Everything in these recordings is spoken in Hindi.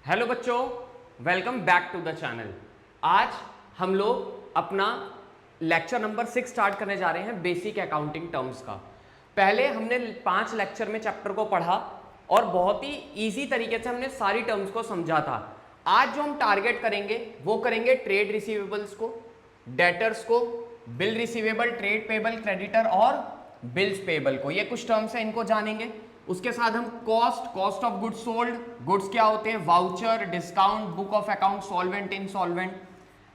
हेलो बच्चों, welcome back to the channel. आज हम लोग अपना लेक्चर नंबर 6 स्टार्ट करने जा रहे हैं बेसिक अकाउंटिंग टर्म्स का। पहले हमने 5 लेक्चर में चैप्टर को पढ़ा और बहुत ही इजी तरीके से हमने सारी टर्म्स को समझा था। आज जो हम टारगेट करेंगे वो करेंगे ट्रेड रिसीवेबल्स को, डेटर्स को, bill receivable, trade payable, creditor और बिल्स पेबल को। ये कुछ टर्म्स हैं, इनको जानेंगे। उसके साथ हम cost of goods sold, goods क्या होते हैं, voucher, discount, book of account, solvent, insolvent,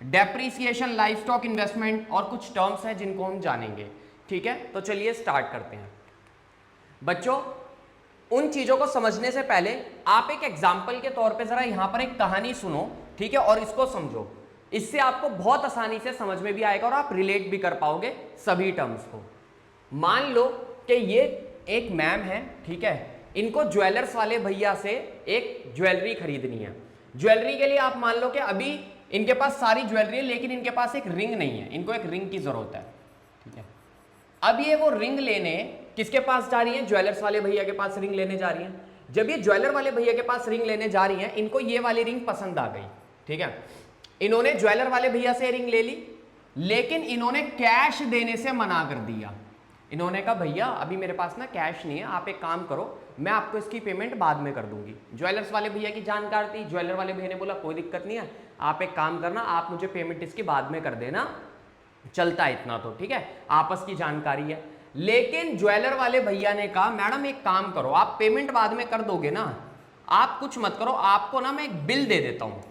depreciation, life stock investment और कुछ टर्म्स हैं जिनको हम जानेंगे। ठीक है, तो चलिए स्टार्ट करते हैं। बच्चों, उन चीजों को समझने से पहले आप एक एग्जाम्पल के तौर पे जरा यहां पर एक कहानी सुनो, ठीक है, और इसको समझो। इससे आपको बहुत आसानी से समझ में भी आएगा और आप रिलेट भी कर पाओगे सभी टर्म्स को। मान लो कि ये एक मैम है, ठीक है, इनको ज्वेलर्स वाले भैया से एक ज्वेलरी खरीदनी है। ज्वेलरी के लिए आप मान लो कि अभी इनके पास सारी ज्वेलरी है, लेकिन इनके पास एक रिंग नहीं है, इनको एक रिंग की जरूरत है। ठीक है, अब ये वो रिंग लेने किसके पास जा रही है? ज्वेलर्स वाले भैया के पास रिंग लेने जा रही है। जब ये ज्वेलर वाले भैया के पास रिंग लेने जा रही है, इनको ये वाली रिंग पसंद आ गई। ठीक है, इन्होंने ज्वेलर वाले भैया से रिंग ले ली, लेकिन इन्होंने कैश देने से मना कर दिया। इन्होंने कहा भैया अभी मेरे पास ना कैश नहीं है, आप एक काम करो, मैं आपको इसकी पेमेंट बाद में कर दूंगी। ज्वेलर्स वाले भैया की जानकार थी। ज्वेलर वाले भैया ने बोला कोई दिक्कत नहीं है, आप एक काम करना, आप मुझे पेमेंट इसकी बाद में कर देना, चलता है इतना तो, ठीक है, आपस की जानकारी है। लेकिन ज्वेलर वाले भैया ने कहा मैडम एक काम करो, आप पेमेंट बाद में कर दोगे ना, आप कुछ मत करो, आपको ना मैं एक बिल दे देता हूं।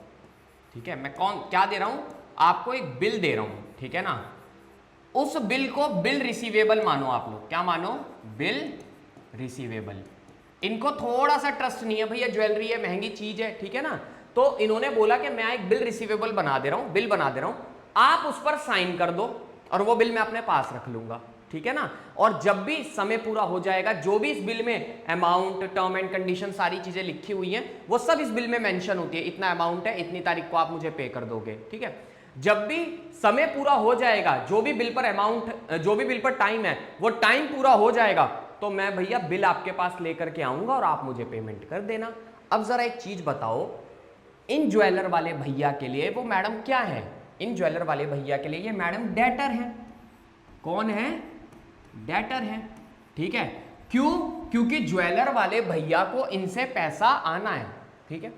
ठीक है, मैं क्या दे रहा हूं? आपको एक बिल दे रहा हूं, ठीक है ना। उस बिल को बिल रिसीवेबल मानो, आप लोग क्या मानो? Bill receivable. इनको थोड़ा सा ट्रस्ट नहीं है, भैया ज्वेलरी है, महंगी चीज है, ठीक है ना, तो इन्होंने बोला कि मैं एक बिल रिसीवेबल बना दे रहा हूं, बिल बना दे रहा हूं, आप उस पर साइन कर दो और वो बिल मैं अपने पास रख लूंगा। ठीक है ना, और जब भी समय पूरा हो जाएगा, जो भी इस बिल में अमाउंट, टर्म एंड कंडीशन, सारी चीजें लिखी हुई हैं, वो सब इस बिल में मेंशन होती है, इतना अमाउंट है, इतनी तारीख को आप मुझे पे कर दोगे। ठीक है, जब भी समय पूरा हो जाएगा, जो भी बिल पर अमाउंट, जो भी बिल पर टाइम है, वो टाइम पूरा हो जाएगा, तो मैं भैया बिल आपके पास लेकर के आऊंगा और आप मुझे पेमेंट कर देना। अब जरा एक चीज बताओ, इन ज्वेलर वाले भैया के लिए वो मैडम क्या है? इन ज्वेलर वाले भैया के लिए ये मैडम डेटर है। कौन है? डेटर है। ठीक है, क्यों? क्योंकि ज्वेलर वाले भैया को इनसे पैसा आना है। ठीक है,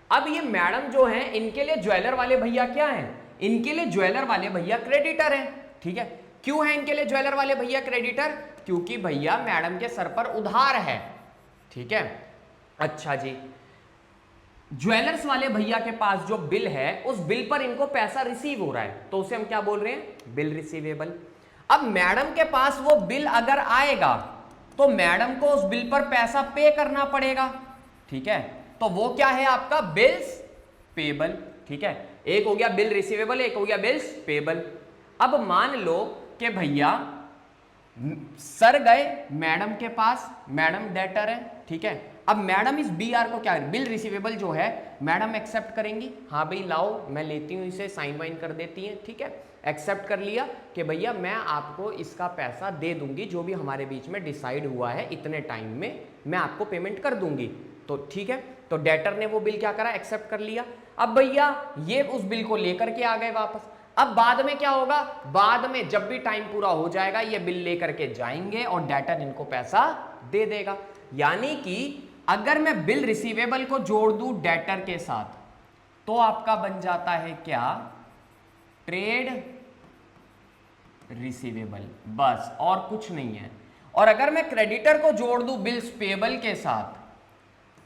अब ये मैडम जो है, इनके लिए ज्वेलर वाले भैया क्या है? इनके लिए ज्वेलर वाले भैया क्रेडिटर है। ठीक है, क्यों है इनके लिए ज्वेलर वाले भैया क्रेडिटर? क्योंकि भैया मैडम के सर पर उधार है। ठीक है, अच्छा जी, ज्वेलर्स वाले भैया के पास जो बिल है, उस बिल पर इनको पैसा रिसीव हो रहा है, तो उसे हम क्या बोल रहे हैं? Bill receivable. अब मैडम के पास वो बिल अगर आएगा तो मैडम को उस बिल पर पैसा पे करना पड़ेगा। ठीक है, तो वो क्या है आपका? Bills payable. ठीक है, एक हो गया बिल रिसीवेबल, एक हो गया बिल्स पेबल। अब मान लो कि भैया सर गए मैडम के पास, मैडम डेटर है। ठीक है, अब मैडम इस बीआर को क्या, बिल रिसीवेबल जो है, मैडम एक्सेप्ट करेंगी, हाँ भाई लाओ मैं लेती हूँ इसे, साइन वाइन कर देती हैं। ठीक है, एक्सेप्ट कर लिया कि भैया मैं आपको इसका पैसा दे दूंगी, जो भी हमारे बीच में डिसाइड हुआ है, इतने टाइम में मैं आपको पेमेंट कर दूंगी। तो ठीक है, तो डेटर ने वो बिल क्या करा? एक्सेप्ट कर लिया। अब भैया ये उस बिल को लेकर के आ गए वापस। अब बाद में क्या होगा? बाद में जब भी टाइम पूरा हो जाएगा, ये बिल लेकर के जाएंगे और डेटर इनको पैसा दे देगा। यानी कि अगर मैं बिल रिसीवेबल को जोड़ दूं डेटर के साथ, तो आपका बन जाता है क्या? ट्रेड रिसीवेबल, बस और कुछ नहीं है। और अगर मैं क्रेडिटर को जोड़ दूं बिल्स पेबल के साथ,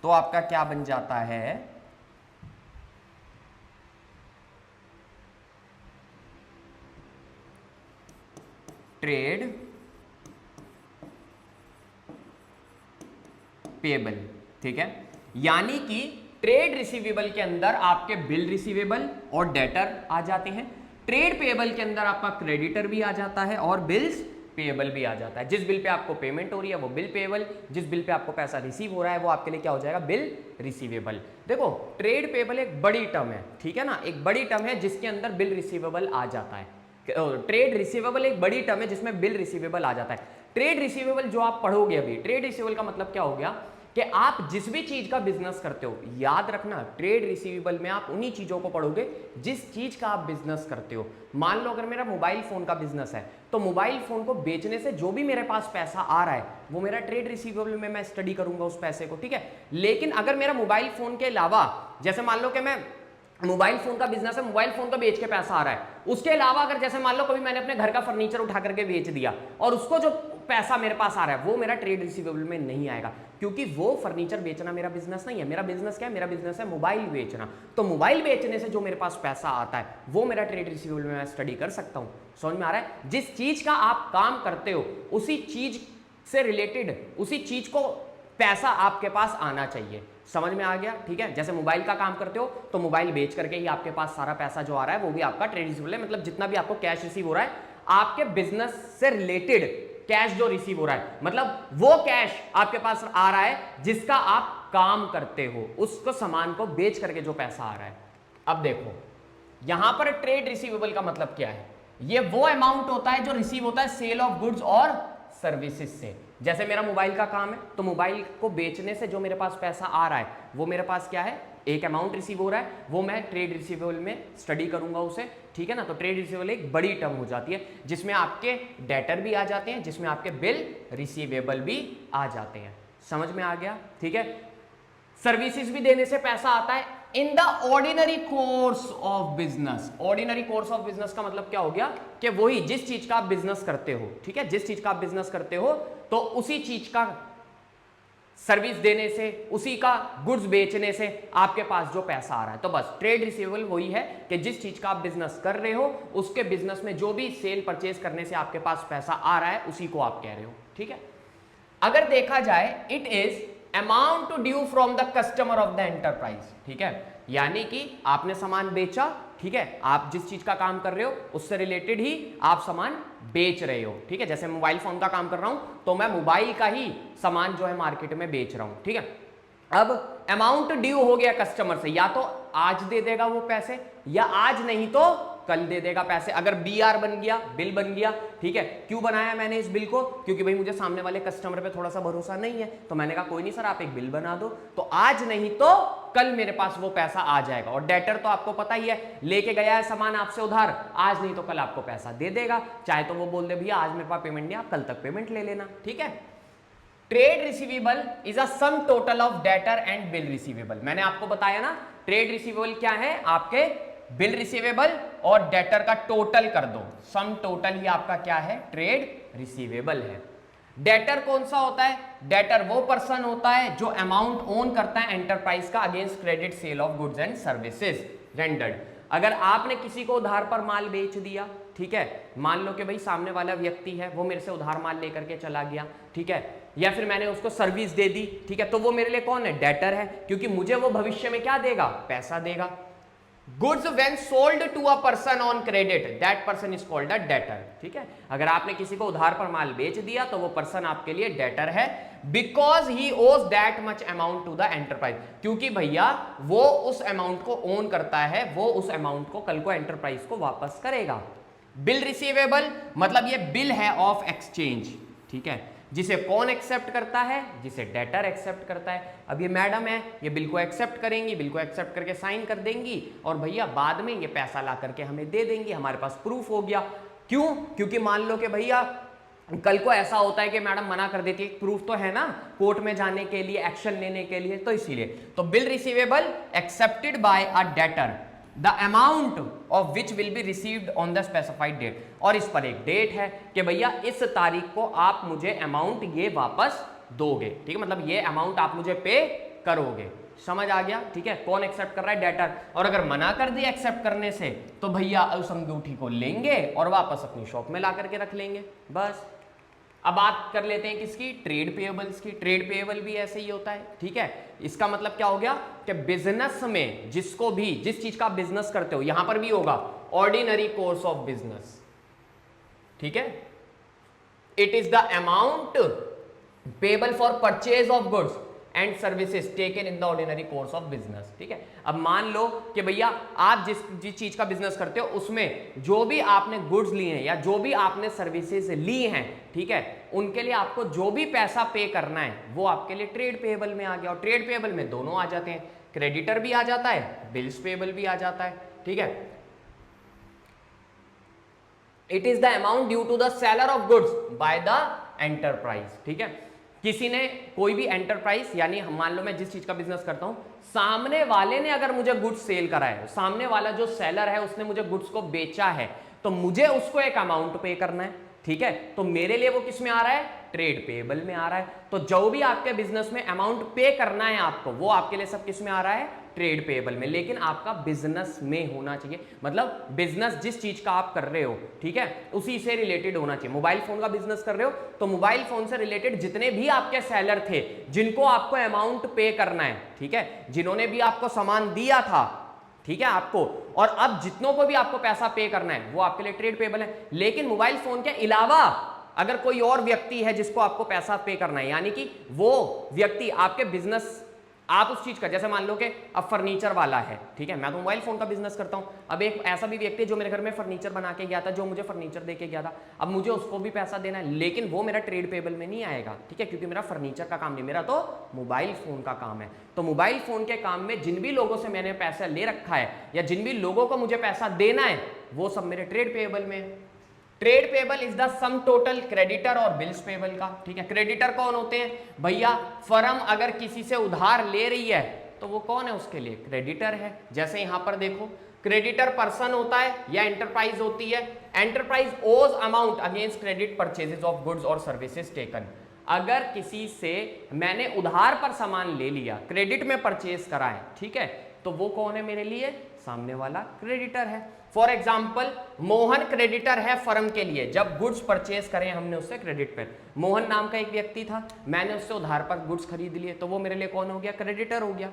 तो आपका क्या बन जाता है? Trade payable. ठीक है, यानी कि ट्रेड रिसीवेबल के अंदर आपके बिल रिसीवेबल और डेटर आ जाते हैं, ट्रेड पेबल के अंदर आपका क्रेडिटर भी आ जाता है और बिल्स पेबल भी आ जाता है। जिस बिल पे आपको पेमेंट हो रही है वो बिल पेबल, जिस बिल पे आपको पैसा रिसीव हो रहा है वो आपके लिए क्या हो जाएगा? Bill receivable. देखो, ट्रेड पेबल एक बड़ी टर्म है, ठीक है ना, एक बड़ी टर्म है जिसके अंदर बिल रिसीवेबल आ जाता है। ट्रेड रिसीवेबल एक बड़ी टर्म है जिसमें बिल रिसीवेबल आ जाता है। ट्रेड रिसीवेबल जो आप पढ़ोगे अभी, ट्रेड रिसीवेबल का मतलब क्या हो गया कि आप जिस भी चीज का बिजनेस करते हो, याद रखना ट्रेड रिसीवेबल में आप उन्हीं चीजों को पढ़ोगे जिस चीज का आप बिजनेस करते हो। मान लो अगर मेरा मोबाइल फोन का बिजनेस है तो मोबाइल फोन को बेचने से जो भी मेरे पास पैसा आ रहा है वो मेरा ट्रेड रिसीवेबल में मैं स्टडी करूंगा उस पैसे को, ठीक है। लेकिन अगर मेरा मोबाइल फोन के अलावा, जैसे मान लो कि मैं मोबाइल फोन का बिजनेस है, मोबाइल फोन का बेच के पैसा आ रहा है, उसके अलावा अगर जैसे मान लो कभी मैंने अपने घर का फर्नीचर उठा करके बेच दिया और उसको जो पैसा मेरे पास आ रहा है वो मेरा ट्रेड रिसीवेबल में नहीं आएगा, क्योंकि वो फर्नीचर बेचना मेरा बिजनेस नहीं है। मेरा बिजनेस क्या है? मेरा बिजनेस है मोबाइल बेचना। तो मोबाइल बेचने से जो मेरे पास पैसा आता है वो मेरा ट्रेड रिसीवेबल में मैं स्टडी कर सकता हूं। समझ में आ रहा है? जिस चीज का आप काम करते हो उसी चीज से रिलेटेड, उसी चीज को पैसा आपके पास आना चाहिए। समझ में आ गया? ठीक है। जैसे मोबाइल का काम करते हो तो मोबाइल बेच करके ही आपके पास सारा पैसा जो आ रहा है वो भी आपका ट्रेड रिसीवेबल है। मतलब जितना भी आपको कैश रिसीव हो रहा है आपके बिजनेस से रिलेटेड कैश जो रिसीव हो रहा है, मतलब वो कैश आपके पास आ रहा है जिसका आप काम करते हो, उसको सामान को बेच करके जो पैसा आ रहा है। अब देखो यहां पर ट्रेड रिसीवेबल का मतलब क्या है? ये वो अमाउंट होता है जो रिसीव होता है सेल ऑफ गुड्स और सर्विसेज से। जैसे मेरा मोबाइल का काम है तो मोबाइल को बेचने से जो मेरे पास पैसा आ रहा है वो मेरे पास क्या है? एक अमाउंट रिसीव हो रहा है, वो मैं ट्रेड रिसीवेबल में स्टडी करूंगा उसे, ठीक है ना। तो ट्रेड रिसीवेबल एक बड़ी टर्म हो जाती है जिसमें आपके डेटर भी आ जाते हैं, जिसमें आपके बिल रिसीवेबल भी आ जाते हैं। समझ में आ गया? ठीक है। सर्विसेज भी देने से पैसा आता है in the ordinary course of business. Ordinary course of business का मतलब क्या हो गया? कि वही जिस चीज का आप बिजनेस करते हो, ठीक है, जिस चीज का आप बिजनेस करते हो तो उसी चीज का सर्विस देने से, उसी का गुड्स बेचने से आपके पास जो पैसा आ रहा है। तो बस ट्रेड रिसीवेबल वही है कि जिस चीज का आप बिजनेस कर रहे हो उसके बिजनेस में जो भी सेल परचेज करने से आपके पास पैसा आ रहा है उसी को आप कह रहे हो, ठीक है। अगर देखा जाए it is amount due from the customer of the enterprise, ठीक है। यानी कि आपने सामान बेचा, ठीक है, आप जिस चीज का काम कर रहे हो उससे रिलेटेड ही आप सामान बेच रहे हो, ठीक है। जैसे मोबाइल फोन का काम कर रहा हूं तो मैं मोबाइल का ही सामान जो है मार्केट में बेच रहा हूं, ठीक है। अब अमाउंट ड्यू हो गया कस्टमर से, या तो आज दे देगा वो पैसे या आज नहीं तो कल दे देगा पैसे। अगर बीआर बन गया, बिल बन गया, ठीक है। क्यों बनाया मैंने इस बिल को? क्योंकि भाई मुझे सामने वाले कस्टमर पे थोड़ा सा भरोसा नहीं है, तो मैंने कहा कोई नहीं सर आप एक बिल बना दो, तो आज नहीं तो कल मेरे पास वो पैसा आ जाएगा। और डेटर तो आपको पता ही है, लेके गया है सामान आपसे उधार, आज नहीं तो कल आपको पैसा दे देगा। चाहे तो वो बोल दे भैया आज मेरे पास पेमेंट नहीं, आप कल तक पेमेंट ले लेना, ठीक है। Trade receivable is a sum total of debtor and bill receivable. मैंने आपको बताया ना ट्रेड रिसीवेबल क्या है? आपके बिल रिसीवेबल और डेटर का टोटल कर दो, सम टोटल ही आपका क्या है? ट्रेड रिसीवेबल है। डेटर कौन सा होता है? डेटर वो पर्सन होता है जो अमाउंट ओन करता है एंटरप्राइज का against credit sale of goods and services rendered. अगर आपने किसी को उधार पर माल बेच दिया, ठीक है, मान लो कि भाई सामने वाला व्यक्ति है वो मेरे से उधार माल लेकर के चला गया, ठीक है, या फिर मैंने उसको सर्विस दे दी, ठीक है, तो वो मेरे लिए कौन है? डेटर है, क्योंकि मुझे वो भविष्य में क्या देगा? पैसा देगा। Goods when sold to a person on credit that person is called a debtor, ठीक है। अगर आपने किसी को उधार पर माल बेच दिया तो वो पर्सन आपके लिए डेटर है, because he owes that much amount to the enterprise, क्योंकि भैया वो उस अमाउंट को ओन करता है, वो उस अमाउंट को कल को एंटरप्राइज को वापस करेगा। बिल रिसीवेबल मतलब ये बिल है ऑफ एक्सचेंज, ठीक है, जिसे कौन एक्सेप्ट करता है? जिसे डेटर एक्सेप्ट करता है। अब ये मैडम है, ये बिल को एक्सेप्ट करेंगी, बिल को एक्सेप्ट करके साइन कर देंगी और भैया बाद में ये पैसा ला करके हमें दे देंगी, हमारे पास प्रूफ हो गया। क्यों? क्योंकि मान लो कि भैया कल को ऐसा होता है कि मैडम मना कर देती है, प्रूफ तो है ना कोर्ट में जाने के लिए, एक्शन लेने के लिए, तो इसीलिए तो bill receivable accepted by a debtor the amount of which will be received on the specified date, और इस पर एक डेट है कि भैया इस तारीख को आप मुझे अमाउंट ये वापस दोगे, ठीक है, मतलब ये अमाउंट आप मुझे पे करोगे। समझ आ गया? ठीक है। कौन एक्सेप्ट कर रहा है? डेटर। और अगर मना कर दिया एक्सेप्ट करने से तो भैया उस अंगूठी को लेंगे और वापस अपनी शॉप में ला करके रख लेंगे, बस। अब बात कर लेते हैं किसकी? ट्रेड पेएबल्स की। ट्रेड पेएबल भी ऐसे ही होता है, ठीक है। इसका मतलब क्या हो गया कि बिजनेस में जिसको भी, जिस चीज का आप बिजनेस करते हो, यहां पर भी होगा ऑर्डिनरी कोर्स ऑफ बिजनेस, ठीक है। It is the amount payable for purchase of goods and services taken in the ordinary course of business. ठीक है, अब मान लो कि भैया आप जिस चीज का बिजनेस करते हो उसमें जो भी आपने गुड्स लिए हैं या जो भी आपने सर्विसेज ली हैं, ठीक है, उनके लिए आपको जो भी पैसा पे करना है वो आपके लिए ट्रेड पेएबल में आ गया। और ट्रेड पेएबल में दोनों आ जाते हैं, क्रेडिटर भी आ जाता है, बिल्स पेएबल भी आ जाता है। ठीक है, it is the amount due to the seller of goods by the enterprise. ठीक है, किसी ने कोई भी एंटरप्राइज, यानी मान लो मैं जिस चीज का बिजनेस करता हूं, सामने वाले ने अगर मुझे गुड्स सेल करा है, सामने वाला जो सेलर है उसने मुझे गुड्स को बेचा है, तो मुझे उसको एक अमाउंट पे करना है। ठीक है, तो मेरे लिए वो किस में आ रहा है, ट्रेड पेएबल में आ रहा है। तो जो भी आपके बिजनेस में अमाउंट पे करना है आपको, वो आपके लिए सब किस में आ रहा है, ट्रेड पेएबल में। लेकिन आपका बिजनेस में होना चाहिए, मतलब बिजनेस जिस चीज का आप कर रहे हो, ठीक है, उसी से रिलेटेड होना चाहिए। मोबाइल फोन का बिजनेस कर रहे हो तो मोबाइल फोन से रिलेटेड जितने भी आपके सेलर थे जिनको आपको अमाउंट पे करना है, ठीक है, जिन्होंने भी आपको सामान दिया था, ठीक है, आपको, और अब जितनों को भी आपको पैसा पे करना है वो आपके लिए ट्रेड पेएबल है। लेकिन मोबाइल फोन के अलावा अगर कोई और व्यक्ति है जिसको आपको पैसा पे करना है, यानी कि वो व्यक्ति आपके बिजनेस, आप उस चीज का, जैसे मान लो कि अब फर्नीचर वाला है, ठीक है, मैं तो मोबाइल फोन का बिजनेस करता हूं, अब एक ऐसा भी व्यक्ति जो मेरे घर में फर्नीचर बना के गया था, जो मुझे फर्नीचर दे के गया था, अब मुझे उसको भी पैसा देना है, लेकिन वो मेरा ट्रेड पेएबल में नहीं आएगा। ठीक है, क्योंकि मेरा फर्नीचर का काम नहीं, मेरा तो मोबाइल फोन का काम है। तो मोबाइल फोन के काम में जिन भी लोगों से मैंने पैसा ले रखा है या जिन भी लोगों को मुझे पैसा देना है वो सब मेरे ट्रेड पेएबल में है। Trade payable is the sum total creditor और बिल्स पेएबल का। ठीक है, क्रेडिटर कौन होते हैं भैया, फर्म अगर किसी से उधार ले रही है तो वो कौन है, उसके लिए क्रेडिटर है। जैसे यहां पर देखो, क्रेडिटर पर्सन होता है या एंटरप्राइज होती है। एंटरप्राइज ओज amount against credit purchases of goods और सर्विसेज टेकन। अगर किसी से मैंने उधार पर सामान ले लिया, क्रेडिट में परचेज करा है, ठीक है, तो वो कौन है मेरे लिए, सामने वाला क्रेडिटर है। फॉर एग्जाम्पल, मोहन क्रेडिटर है फर्म के लिए, जब गुड्स परचेज करें हमने उससे क्रेडिट पर। मोहन नाम का एक व्यक्ति था, मैंने उससे उधार पर गुड्स खरीद लिए, तो वो मेरे लिए कौन हो गया, क्रेडिटर हो गया।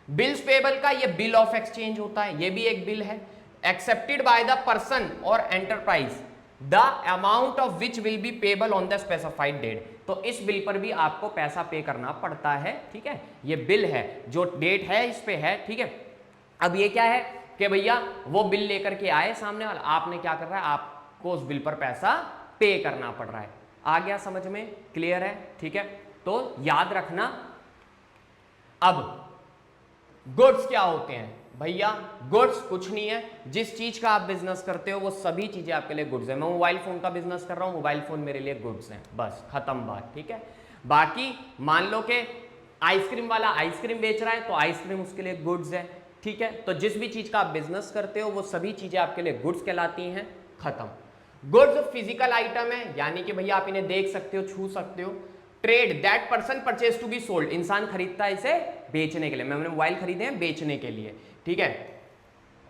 बिल्स पेएबल का ये बिल ऑफ एक्सचेंज होता है, ये भी एक बिल है, एक्सेप्टेड बाय द पर्सन और enterprise, the amount of which will be payable on the specified date. तो इस बिल पर भी आपको पैसा पे करना पड़ता है। ठीक है, ये बिल है, जो डेट है इस पे है। ठीक है, अब ये क्या है कि भैया वो बिल लेकर के आए सामने वाला, आपने क्या कर रहा है, आपको उस बिल पर पैसा पे करना पड़ रहा है। आ गया समझ में, क्लियर है। ठीक है, तो याद रखना। अब गुड्स क्या होते हैं भैया, गुड्स कुछ नहीं है, जिस चीज का आप बिजनेस करते हो वो सभी चीजें आपके लिए गुड्स है। मैं मोबाइल फोन का बिजनेस कर रहा हूं, मोबाइल फोन मेरे लिए गुड्स है, बस खत्म बात। ठीक है, बाकी मान लो कि आइसक्रीम वाला आइसक्रीम बेच रहा है तो आइसक्रीम उसके लिए गुड्स है। ठीक है, तो जिस भी चीज का आप बिजनेस करते हो वो सभी चीजें आपके लिए गुड्स कहलाती हैं, खत्म। गुड्स फिजिकल आइटम है, यानी कि भैया आप इन्हें देख सकते हो, छू सकते हो। Trade, that person purchase to be sold, इंसान खरीदता है इसे बेचने के लिए। मैंने मोबाइल खरीदे हैं बेचने के लिए। ठीक है,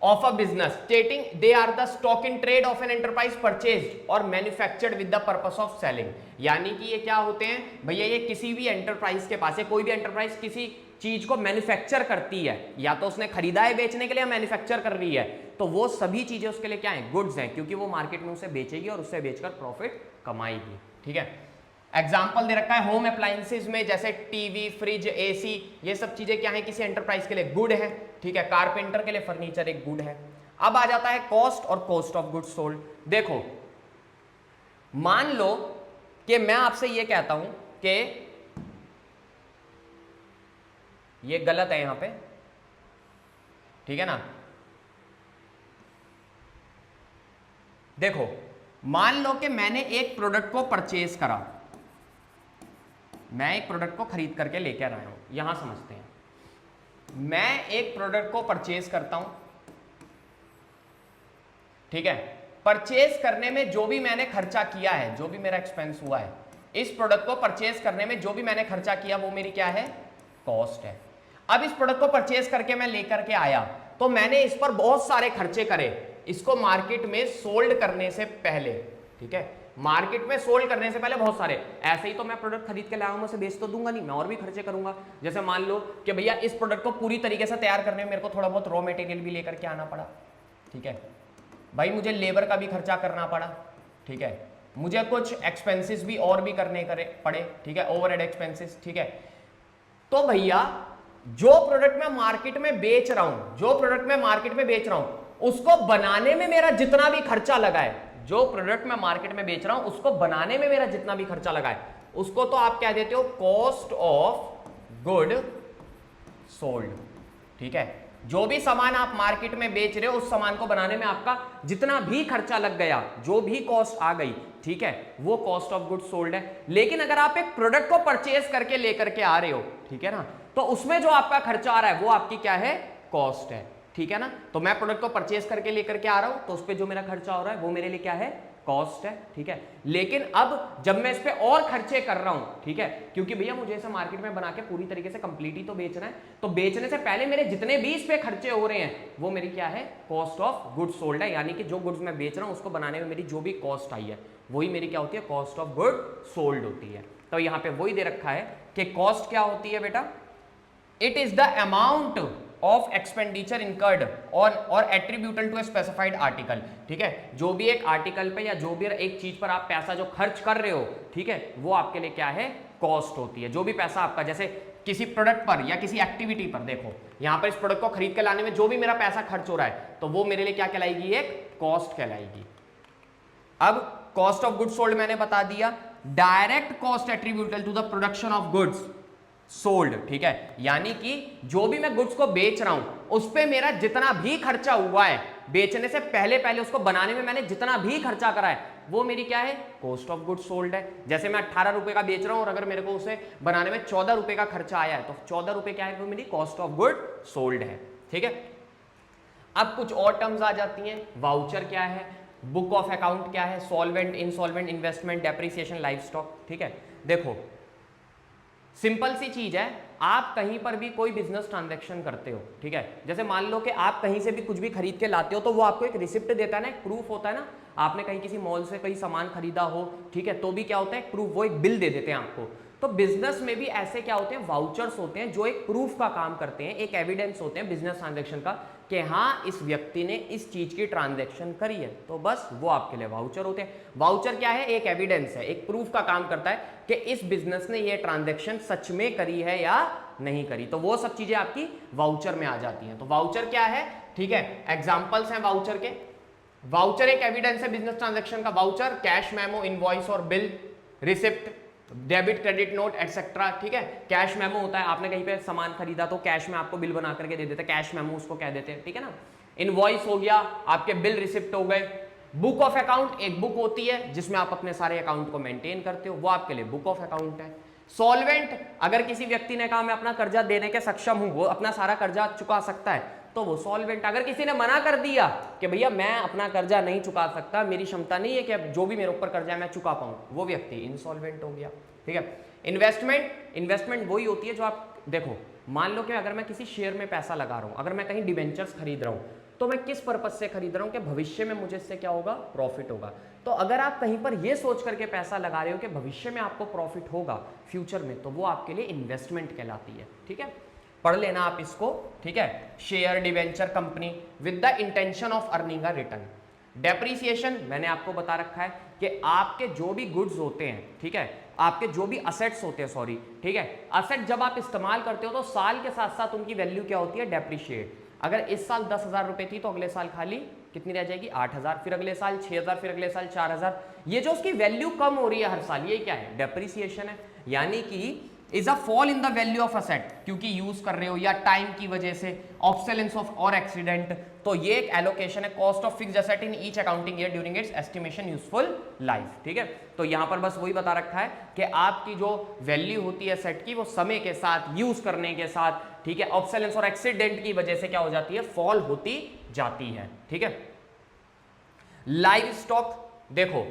of a business, stating they are the stock in trade of an enterprise purchased और manufactured with the purpose of selling. यानी कि ये क्या होते हैं भैया, ये किसी भी एंटरप्राइज के पास है, कोई भी एंटरप्राइज किसी चीज को मैन्युफैक्चर करती है, या तो उसने खरीदा है बेचने के लिए या मैन्युफैक्चर कर रही है, तो वो सभी चीजें उसके लिए क्या है, गुड्स हैं, क्योंकि वो मार्केट में उसे बेचेगी और उससे बेचकर प्रॉफिट कमाएगी। ठीक है, एग्जाम्पल दे रखा है होम अप्लायंसेज में, जैसे टीवी, फ्रिज, एसी, ये सब चीजें क्या है, किसी एंटरप्राइज के लिए गुड है। ठीक है, कारपेंटर के लिए फर्नीचर एक गुड है। अब आ जाता है कॉस्ट और कॉस्ट ऑफ गुड्स सोल्ड। देखो, मान लो कि मैं आपसे ये कहता हूं कि ये गलत है यहां पे, ठीक है ना। देखो, मान लो कि मैंने एक प्रोडक्ट को परचेज करा, मैं एक प्रोडक्ट को खरीद करके लेकर आया हूं। यहां समझते हैं, मैं एक प्रोडक्ट को परचेज करता हूं, ठीक है, परचेज करने में जो भी मैंने खर्चा किया है, जो भी मेरा एक्सपेंस हुआ है, इस प्रोडक्ट को परचेज करने में जो भी मैंने खर्चा किया वो मेरी क्या है, कॉस्ट है। अब इस प्रोडक्ट को परचेज करके मैं लेकर के आया, तो मैंने इस पर बहुत सारे खर्चे करे इसको मार्केट में सोल्ड करने से पहले। ठीक है, मार्केट में सोल्ड करने से पहले बहुत सारे, ऐसे ही तो मैं प्रोडक्ट खरीद के लाया हूं, मैं उसे बेच तो दूंगा नहीं, मैं और भी खर्चे करूंगा। जैसे मान लो कि भैया इस प्रोडक्ट को पूरी तरीके से तैयार करने में मेरे को थोड़ा बहुत रॉ मटेरियल भी लेकर के आना पड़ा। ठीक है भाई, मुझे लेबर का भी खर्चा करना पड़ा। ठीक है, मुझे कुछ एक्सपेंसेस भी और भी करने पड़े। ठीक है, ओवरहेड एक्सपेंसेस। ठीक है, तो भैया जो प्रोडक्ट मैं मार्केट में बेच रहा हूं, जो प्रोडक्ट मैं मार्केट में बेच रहा हूं उसको बनाने में मेरा जितना भी खर्चा लगा है, जो प्रोडक्ट मैं मार्केट में बेच रहा हूं उसको बनाने में मेरा जितना भी खर्चा लगा है, उसको तो आप क्या देते हो, कॉस्ट ऑफ गुड सोल्ड। ठीक है, जो भी सामान आप मार्केट में बेच रहे हो उस सामान को बनाने में आपका जितना भी खर्चा लग गया, जो भी कॉस्ट आ गई, ठीक है, वो कॉस्ट ऑफ गुड सोल्ड है। लेकिन अगर आप एक प्रोडक्ट को परचेज करके लेकर के आ रहे हो, ठीक है ना, तो उसमें जो आपका खर्चा आ रहा है वो आपकी क्या है, कॉस्ट है। ठीक है ना, तो मैं प्रोडक्ट को परचेज करके लेकर के आ रहा हूं तो उस पर जो मेरा खर्चा हो रहा है वो मेरे लिए क्या है, कॉस्ट है। ठीक है, लेकिन अब जब मैं इस पे और खर्चे कर रहा हूं, ठीक है, क्योंकि भैया मुझे इसे मार्केट में बना के पूरी तरीके से कंप्लीट ही तो बेचना है, तो बेचने से पहले मेरे जितने भी इस पे खर्चे हो रहे हैं वो मेरी क्या है, कॉस्ट ऑफ गुड्स सोल्ड है। यानी कि जो गुड्स मैं बेच रहा हूं उसको बनाने में मेरी जो भी कॉस्ट आई है वही मेरी क्या होती है, कॉस्ट ऑफ गुड सोल्ड होती है। तो यहां पे वही दे रखा है कि कॉस्ट क्या होती है बेटा, it is the amount of expenditure incurred और एट्रीब्यूटल टू ए स्पेसिफाइड आर्टिकल। ठीक है, जो भी एक आर्टिकल पे या जो भी एक चीज पर आप पैसा जो खर्च कर रहे हो, ठीक है, वो आपके लिए क्या है, कॉस्ट होती है। जो भी पैसा आपका, जैसे किसी प्रोडक्ट पर या किसी एक्टिविटी पर, देखो यहां पर इस प्रोडक्ट को खरीद के लाने में जो भी मेरा पैसा खर्च हो रहा है तो वो मेरे लिए क्या कहलाएगी, एक कॉस्ट कहलाएगी। अब कॉस्ट ऑफ गुड्स सोल्ड मैंने बता दिया, direct cost attributable to the production of goods sold. ठीक है, यानी कि जो भी मैं गुड्स को बेच रहा हूं उस पे मेरा जितना भी खर्चा हुआ है, बेचने से पहले पहले उसको बनाने में मैंने जितना भी खर्चा करा है वो मेरी क्या है, कॉस्ट ऑफ गुड्स सोल्ड है। जैसे मैं 18 रुपए का बेच रहा हूं और अगर मेरे को उसे बनाने में 14 रुपए का खर्चा आया है तो 14 रुपए क्या है, वो मेरी कॉस्ट ऑफ गुड सोल्ड है। ठीक है, अब कुछ और टर्म्स आ जाती हैं, वाउचर क्या है, बुक ऑफ अकाउंट क्या है, solvent, insolvent, investment, depreciation, life stock. ठीक है, देखो सिंपल सी चीज है, आप कहीं पर भी कोई बिजनेस ट्रांजैक्शन करते हो, ठीक है, जैसे मान लो कि आप कहीं से भी कुछ भी खरीद के लाते हो तो वो आपको एक रिसिप्ट देता है ना, एक प्रूफ होता है ना, आपने कहीं किसी मॉल से कहीं सामान खरीदा हो, ठीक है, तो भी क्या होता है, एक प्रूफ, वो एक बिल दे देते हैं आपको। तो बिजनेस में भी ऐसे क्या होते हैं, वाउचर्स होते हैं जो एक प्रूफ का काम करते हैं, एक एविडेंस होते हैं बिजनेस ट्रांजैक्शन का कि हाँ इस व्यक्ति ने इस चीज की ट्रांजैक्शन करी है, तो बस वो आपके लिए वाउचर होते हैं। वाउचर क्या है, एक एविडेंस है, एक प्रूफ का काम करता है कि इस बिजनेस ने ये ट्रांजैक्शन सच में करी है या नहीं करी, तो वो सब चीजें आपकी वाउचर में आ जाती हैं। तो वाउचर क्या है, ठीक है, एग्जांपल्स हैं वाउचर के। वाउचर एक एविडेंस है बिजनेस ट्रांजैक्शन का, वाउचर कैश मेमो, इनवॉइस और bill, receipt, debit credit note etcetera. ठीक है, कैश मेमो होता है, आपने कहीं पे सामान खरीदा तो कैश में आपको बिल बना करके दे देते हैं, कैश मेमो उसको कह देते हैं। ठीक है ना, इनवॉइस हो गया, आपके बिल रिसिप्ट हो गए। बुक ऑफ अकाउंट एक बुक होती है जिसमें आप अपने सारे अकाउंट को मेंटेन करते हो, वो आपके लिए बुक ऑफ अकाउंट है। सॉल्वेंट, अगर किसी व्यक्ति ने कहा मैं अपना कर्जा देने के सक्षम हूं, वो अपना सारा कर्जा चुका सकता है, तो वो सॉल्वेंट। अगर किसी ने मना कर दिया कि भैया मैं अपना कर्जा नहीं चुका सकता, मेरी क्षमता नहीं है कि जो भी मेरे ऊपर कर्जा है मैं चुका पाऊं, वो व्यक्ति इनसॉल्वेंट हो गया। ठीक है, इन्वेस्टमेंट, इन्वेस्टमेंट वही होती है जो आप देखो, मान लो कि अगर मैं किसी शेयर में पैसा लगा रहा हूं, अगर मैं कहीं डिबेंचर्स खरीद रहा हूं, तो मैं किस पर्पज से खरीद रहा हूं कि भविष्य में मुझे इससे क्या होगा, प्रॉफिट होगा। तो अगर आप कहीं पर यह सोच करके पैसा लगा रहे हो कि भविष्य में आपको प्रॉफिट होगा फ्यूचर में, तो वो आपके लिए इन्वेस्टमेंट कहलाती है। ठीक है, पढ़ लेना आप इसको। ठीक है, share, debenture, company with the intention of earning a return. Depreciation मैंने आपको बता रखा है कि आपके जो भी गुड्स होते हैं, ठीक है, आपके जो भी असेट्स होते हैं, सॉरी, ठीक है, असेट जब आप इस्तेमाल करते हो तो साल के साथ साथ उनकी वैल्यू क्या होती है, डेप्रिशिएट। अगर इस साल 10,000 रुपए थी तो अगले साल खाली कितनी रह जाएगी, 8,000, फिर अगले साल 6,000, फिर अगले साल 4,000। ये जो उसकी वैल्यू कम हो रही है हर साल, ये क्या है, डेप्रिसिएशन है। यानी कि is a fall in the value of asset, क्योंकि यूज कर रहे हो या टाइम की वजह से, ऑब्सोलेंस ऑफ और एक्सीडेंट, तो ये एक एलोकेशन है, cost of fixed asset in each accounting year during its estimation useful life. ठीक है, तो यहां पर बस वही बता रखा है कि आपकी जो वैल्यू होती है एसेट की, वो समय के साथ, यूज करने के साथ, ठीक है, ऑब्सोलेंस और एक्सीडेंट की वजह से क्या हो जाती है, फॉल होती जाती है। ठीक है, लाइव स्टॉक, देखो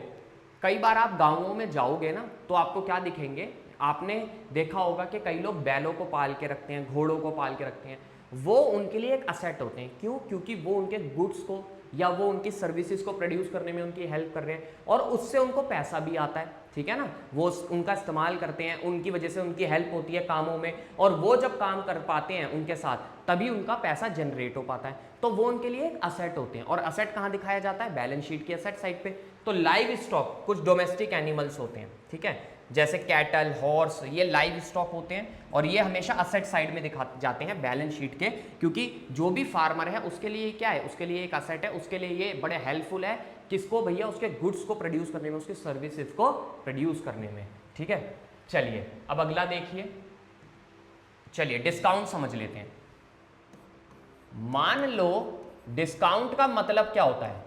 कई बार आप गांवों में जाओगे ना तो आपको क्या दिखेंगे, आपने देखा होगा कि कई लोग बैलों को पाल के रखते हैं, घोड़ों को पाल के रखते हैं, वो उनके लिए एक असेट होते हैं। क्यों, क्योंकि वो उनके गुड्स को या वो उनकी सर्विसेज को प्रोड्यूस करने में उनकी हेल्प कर रहे हैं और उससे उनको पैसा भी आता है। ठीक है ना, वो उनका इस्तेमाल करते हैं, उनकी वजह से उनकी हेल्प होती है कामों में, और वो जब काम कर पाते हैं उनके साथ तभी उनका पैसा जनरेट हो पाता है, तो वो उनके लिए एक असेट होते हैं। और असेट कहाँ दिखाया जाता है, बैलेंस शीट की असेट साइड पे। तो लाइव स्टॉक कुछ डोमेस्टिक एनिमल्स होते हैं, ठीक है, जैसे कैटल, हॉर्स, ये लाइव स्टॉक होते हैं और ये हमेशा असेट साइड में दिखा जाते हैं बैलेंस शीट के, क्योंकि जो भी फार्मर है उसके लिए क्या है, उसके लिए एक असेट है, उसके लिए ये बड़े हेल्पफुल है। किसको भैया? उसके गुड्स को प्रोड्यूस करने में, उसकी सर्विसेज को प्रोड्यूस करने में। ठीक है, चलिए अब अगला देखिए। चलिए डिस्काउंट समझ लेते हैं। मान लो डिस्काउंट का मतलब क्या होता है?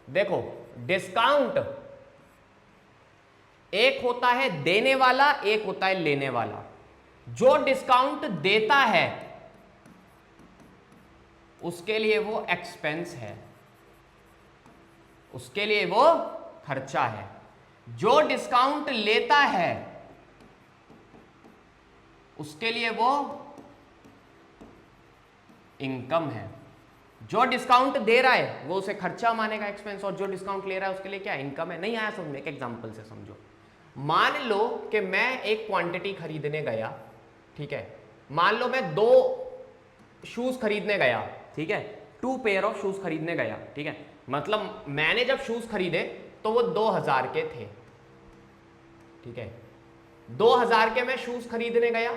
देखो डिस्काउंट एक होता है देने वाला, एक होता है लेने वाला। जो डिस्काउंट देता है उसके लिए वो एक्सपेंस है, उसके लिए वो खर्चा है। जो डिस्काउंट लेता है उसके लिए वो इनकम है। जो डिस्काउंट दे रहा है वो उसे खर्चा मानेगा, एक्सपेंस, और जो डिस्काउंट ले रहा है उसके लिए क्या? इनकम है। नहीं आया समझ में? एक एग्जांपल से समझो। मान लो कि मैं एक क्वांटिटी खरीदने गया, ठीक है, मान लो मैं 2 शूज खरीदने गया, ठीक है, 2 पेयर ऑफ शूज खरीदने गया, ठीक है, मतलब मैंने जब शूज खरीदे तो वो 2000 के थे, ठीक है, 2000 के मैं शूज खरीदने गया।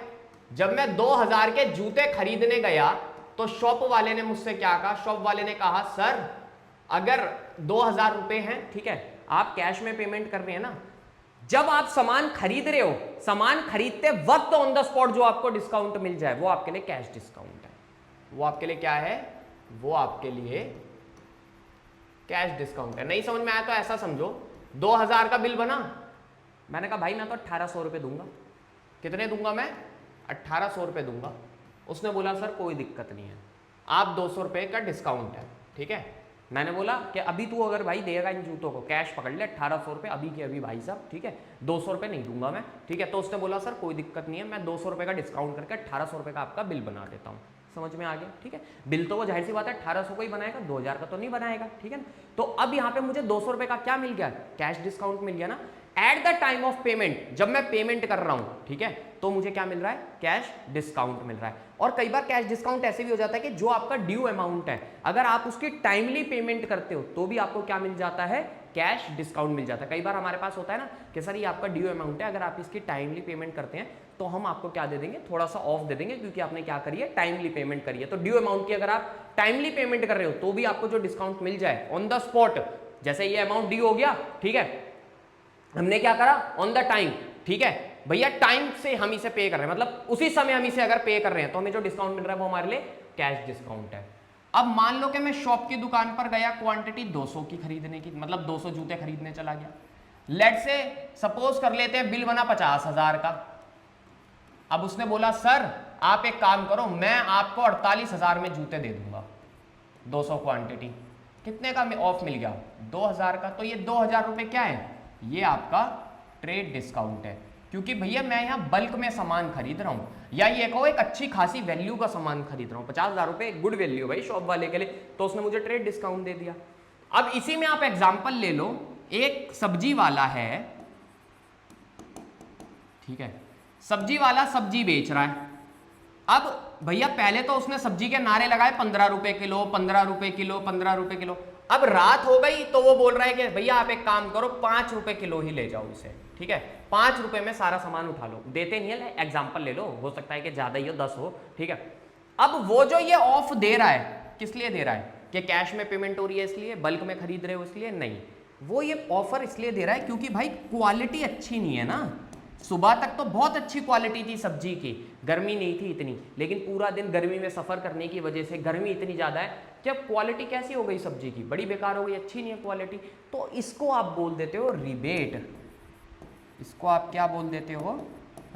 जब मैं 2000 के जूते खरीदने गया तो शॉप वाले ने मुझसे क्या कहा? शॉप वाले ने कहा सर अगर 2000 रुपए हैं, ठीक है, आप कैश में पेमेंट कर रहे हैं ना, जब आप सामान खरीद रहे हो, सामान खरीदते वक्त ऑन द स्पॉट जो आपको डिस्काउंट मिल जाए वो आपके लिए कैश डिस्काउंट है। वो आपके लिए क्या है? वो आपके लिए कैश डिस्काउंट है। नहीं समझ में आया तो ऐसा समझो, 2000 का बिल बना, मैंने कहा भाई मैं तो 1800 रुपये दूंगा। कितने दूंगा मैं? 1800 रुपये दूंगा। उसने बोला सर कोई दिक्कत नहीं है, आप 200 रुपये का डिस्काउंट है, ठीक है। मैंने बोला कि अभी तू अगर भाई देगा इन जूतों को, कैश पकड़ ले 1800 रुपये अभी के अभी भाई साहब, ठीक है, 200 रुपये नहीं दूंगा मैं, ठीक है। तो उसने बोला सर कोई दिक्कत नहीं है, मैं 200 रुपये का डिस्काउंट करके 1800 रुपये का आपका बिल बना देता हूँ। समझ में आ गया? ठीक है, बिल तो वो जाहिर सी बात है 1800 को ही बनाएगा, 2000 का तो नहीं बनाएगा, ठीक है ना। तो अब यहाँ पे मुझे 200 रुपये का क्या मिल गया? कैश डिस्काउंट मिल गया ना। At the time of payment, जब मैं पेमेंट कर रहा हूं, ठीक है, तो मुझे क्या मिल रहा है? कैश डिस्काउंट मिल रहा है। और कई बार कैश डिस्काउंट ऐसे भी हो जाता है कि जो आपका ड्यू अमाउंट है, अगर आप उसकी टाइमली पेमेंट करते हो तो भी आपको क्या मिल जाता है? कैश डिस्काउंट मिल जाता है। कई बार हमारे पास होता है ना कि सर ये आपका ड्यू अमाउंट है, अगर आप इसकी टाइमली पेमेंट करते हैं तो हम आपको क्या दे देंगे? थोड़ा सा ऑफ दे देंगे, क्योंकि आपने क्या करी है? टाइमली पेमेंट करी है। तो ड्यू अमाउंट की अगर आप टाइमली पेमेंट कर रहे हो तो भी आपको जो डिस्काउंट मिल जाए ऑन द स्पॉट, जैसे ये अमाउंट ड्यू हो गया, ठीक है, हमने क्या करा? ऑन द टाइम, ठीक है भैया, टाइम से हम इसे पे कर रहे हैं, मतलब उसी समय हम इसे अगर पे कर रहे हैं तो हमें जो डिस्काउंट मिल रहा है वो हमारे लिए कैश डिस्काउंट है। अब मान लो कि मैं शॉप की दुकान पर गया, क्वांटिटी 200 की खरीदने की, मतलब 200 जूते खरीदने चला गया। लेट से सपोज कर लेते हैं बिल बना 50,000 का। अब उसने बोला सर आप एक काम करो, मैं आपको 48,000 में जूते दे दूंगा, 200 क्वांटिटी। कितने का ऑफ मिल गया? 2000 का। तो ये 2000 रुपये क्या है? ये आपका ट्रेड डिस्काउंट है, क्योंकि भैया मैं यहाँ बल्क में सामान खरीद रहा हूँ, या ये कहो एक अच्छी खासी वैल्यू का सामान खरीद रहा हूँ। 50,000 रुपये एक गुड वैल्यू भाई शॉप वाले के लिए, तो उसने मुझे ट्रेड डिस्काउंट दे दिया। अब इसी में आप एग्जांपल ले लो, एक सब्जी वाला है, ठीक है, सब्जी वाला सब्जी बेच रहा है। अब भैया पहले तो उसने सब्जी के नारे लगाए 15 रुपए किलो, 15 रुपए किलो, 15 रुपए किलो। अब रात हो गई तो वो बोल रहा है कि भैया आप एक काम करो, 5 रुपए किलो ही ले जाओ इसे, ठीक है, 5 रुपए में सारा सामान उठा लो। देते नहीं है, एग्जाम्पल ले लो, हो सकता है कि ज्यादा ही हो, 10 हो, ठीक है। अब वो जो ये ऑफ दे रहा है, किस लिए दे रहा है? कि कैश में पेमेंट हो रही है इसलिए, बल्क में खरीद रहे हो इसलिए? नहीं, वो ये ऑफर इसलिए दे रहा है क्योंकि भाई क्वालिटी अच्छी नहीं है ना। सुबह तक तो बहुत अच्छी क्वालिटी थी सब्जी की, गर्मी नहीं थी इतनी, लेकिन पूरा दिन गर्मी में सफर करने की वजह से गर्मी इतनी ज्यादा है कि अब क्वालिटी कैसी हो गई सब्जी की? बड़ी बेकार हो गई, अच्छी नहीं है क्वालिटी। तो इसको आप बोल देते हो रिबेट। इसको आप क्या बोल देते हो?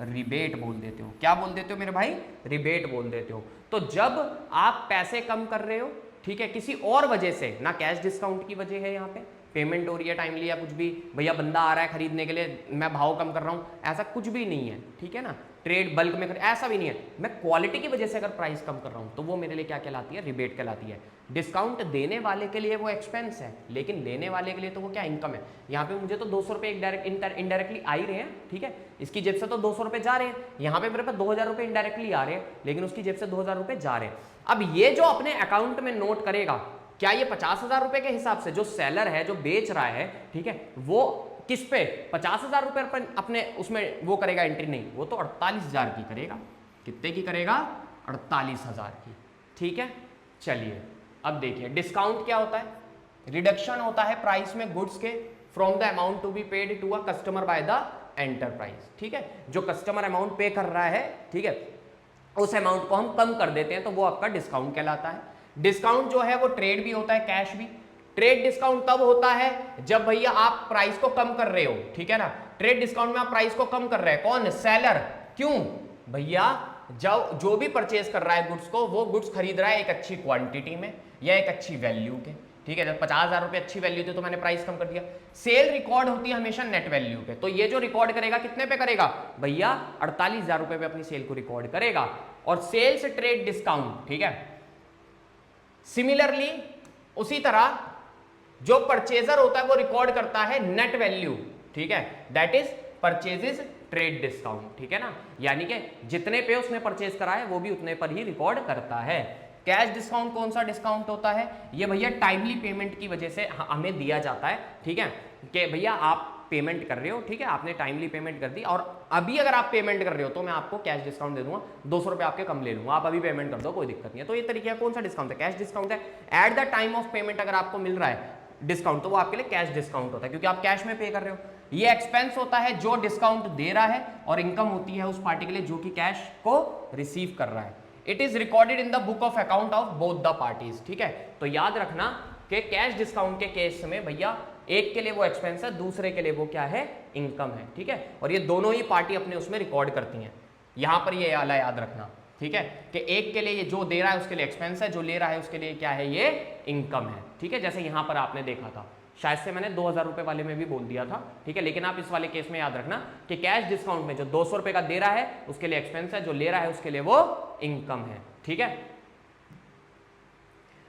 रिबेट बोल देते हो। क्या बोल देते हो मेरे भाई? रिबेट बोल देते हो। तो जब आप पैसे कम कर रहे हो, ठीक है, किसी और वजह से, ना कैश डिस्काउंट की वजह है, यहाँ पे पेमेंट हो रही है टाइमली या कुछ भी, भैया बंदा आ रहा है खरीदने के लिए, मैं भाव कम कर रहा हूँ, ऐसा कुछ भी नहीं है, ठीक है ना। ट्रेड बल्क में ऐसा भी नहीं है, मैं क्वालिटी की वजह से अगर प्राइस कम कर रहा हूँ तो वो मेरे लिए क्या कहलाती है? रिबेट कहलाती है। डिस्काउंट देने वाले के लिए वो एक्सपेंस है, लेकिन लेने वाले के लिए तो वो क्या? इनकम है। यहाँ पे मुझे तो 200 रुपये इनडायरेक्टली आ ही रहे हैं, ठीक है, इसकी जेब से तो 200 रुपये जा रहे हैं, यहाँ पे मेरे पास 2000 रुपये इनडायरेक्टली आ रहे हैं, लेकिन उसकी जेब से 2000 रुपये जा रहे हैं। अब ये जो अपने अकाउंट में नोट करेगा, क्या ये 50,000 रुपए के हिसाब से जो सेलर है, जो बेच रहा है, ठीक है, वो किस पे? 50,000 रुपए पर अपने उसमें वो करेगा एंट्री, नहीं, वो तो 48,000 की करेगा। कितने की करेगा? 48,000 की। ठीक है, चलिए अब देखिए डिस्काउंट क्या होता है? रिडक्शन होता है प्राइस में गुड्स के from the amount to be paid to a customer by the enterprise. ठीक है, जो कस्टमर अमाउंट पे कर रहा है, ठीक है, उस अमाउंट को हम कम कर देते हैं तो वो आपका डिस्काउंट कहलाता है। डिस्काउंट जो है वो ट्रेड भी होता है, कैश भी। ट्रेड डिस्काउंट तब होता है जब भैया आप प्राइस को कम कर रहे हो, ठीक है ना। ट्रेड डिस्काउंट में आप प्राइस को कम कर रहे हैं, कौन? सेलर। क्यों भैया? जो भी परचेज कर रहा है गुड्स को, वो गुड्स खरीद रहा है एक अच्छी क्वांटिटी में या एक अच्छी वैल्यू के। ठीक है, जब 50,000 रुपए अच्छी वैल्यू थी तो मैंने प्राइस कम कर दिया। सेल रिकॉर्ड होती है हमेशा नेट वैल्यू पे, तो ये जो रिकॉर्ड करेगा कितने पे करेगा भैया? 48,000 रुपए पे अपनी सेल को रिकॉर्ड करेगा। और सेल से ट्रेड डिस्काउंट, ठीक है। सिमिलरली उसी तरह जो परचेजर होता है वो रिकॉर्ड करता है नेट वैल्यू, ठीक है, that is purchases trade discount. ठीक है ना, यानी कि जितने पे उसने परचेज करा है वो भी उतने पर ही रिकॉर्ड करता है। कैश डिस्काउंट कौन सा डिस्काउंट होता है? ये भैया टाइमली पेमेंट की वजह से हमें दिया जाता है। ठीक है, कि भैया आप पेमेंट कर रहे हो, ठीक है, आपने टाइमली पेमेंट कर दी और अभी अगर आप पेमेंट कर रहे हो तो मैं आपको कैश डिस्काउंट दे दूंगा, 200 रुपए आपके कम ले लूंगा, आप अभी पेमेंट कर दो, कोई दिक्कत नहीं है। तो ये तरीका कौन सा डिस्काउंट है? कैश डिस्काउंट है। At the time of payment अगर आपको मिल रहा है डिस्काउंट तो वो आपके लिए कैश डिस्काउंट होता है, क्योंकि आप कैश में पे कर रहे हो। ये एक्सपेंस होता है जो डिस्काउंट दे रहा है, और इनकम होती है उस पार्टी के लिए जो कि कैश को रिसीव कर रहा है। It is recorded in the book of account of both the parties. ठीक है, तो याद रखना कि कैश डिस्काउंट के केस में भैया एक के लिए वो एक्सपेंस है, दूसरे के लिए वो क्या है? इनकम है। ठीक है, और ये दोनों ही पार्टी अपने उसमें रिकॉर्ड करती हैं। यहां पर ये वाला याद रखना, ठीक है, कि एक के लिए ये जो दे रहा है उसके लिए एक्सपेंस है, जो ले रहा है उसके लिए क्या है? ये इनकम है। ठीक है, जैसे यहां पर आपने देखा था, शायद से मैंने 2,000 रुपए वाले में भी बोल दिया था। ठीक है, लेकिन आप इस वाले केस में याद रखना कि कैश डिस्काउंट में जो 200 रुपए का दे रहा है उसके लिए एक्सपेंस है, जो ले रहा है उसके लिए वो इनकम है। ठीक है,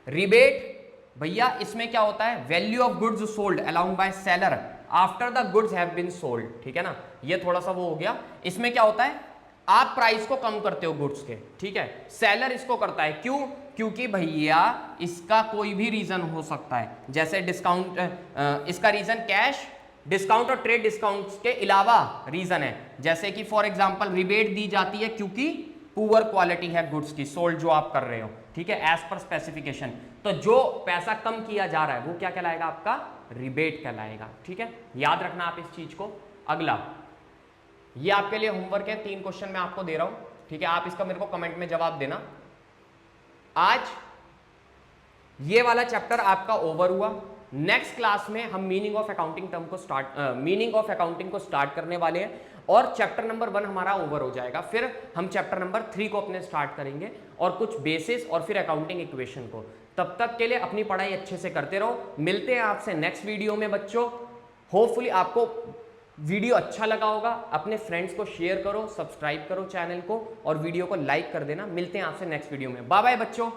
रिबेट भैया इसमें क्या होता है? Value of goods sold along by seller after the goods have been sold. ठीक है ना, ये थोड़ा सा वो हो गया। इसमें क्या होता है? आप प्राइस को कम करते हो गुड्स के, ठीक है, सेलर इसको करता है। क्यों? क्योंकि भैया इसका कोई भी रीजन हो सकता है, जैसे डिस्काउंट, इसका रीजन कैश डिस्काउंट और ट्रेड डिस्काउंट के अलावा रीजन है, जैसे कि फॉर एग्जांपल रिबेट दी जाती है क्योंकि पुअर क्वालिटी है गुड्स की सोल्ड जो आप कर रहे हो, ठीक है, एज पर स्पेसिफिकेशन। तो जो पैसा कम किया जा रहा है वो क्या कहलाएगा? आपका रिबेट कहलाएगा। ठीक है, याद रखना आप इस चीज को। अगला, ये आपके लिए होमवर्क है, 3 क्वेश्चन मैं आपको दे रहा हूं, ठीक है, आप इसका मेरे को कमेंट में जवाब देना। आज ये वाला चैप्टर आपका ओवर हुआ। नेक्स्ट क्लास में हम मीनिंग ऑफ अकाउंटिंग को स्टार्ट करने वाले हैं, और चैप्टर नंबर 1 हमारा ओवर हो जाएगा। फिर हम चैप्टर नंबर 3 को अपने स्टार्ट करेंगे, और कुछ बेसिस और फिर अकाउंटिंग इक्वेशन को। तब तक के लिए अपनी पढ़ाई अच्छे से करते रहो। मिलते हैं आपसे नेक्स्ट वीडियो में बच्चों। होपफुली आपको वीडियो अच्छा लगा होगा। अपने फ्रेंड्स को शेयर करो, सब्सक्राइब करो चैनल को, और वीडियो को लाइक कर देना। मिलते हैं आपसे नेक्स्ट वीडियो में। बाय बाय बच्चों।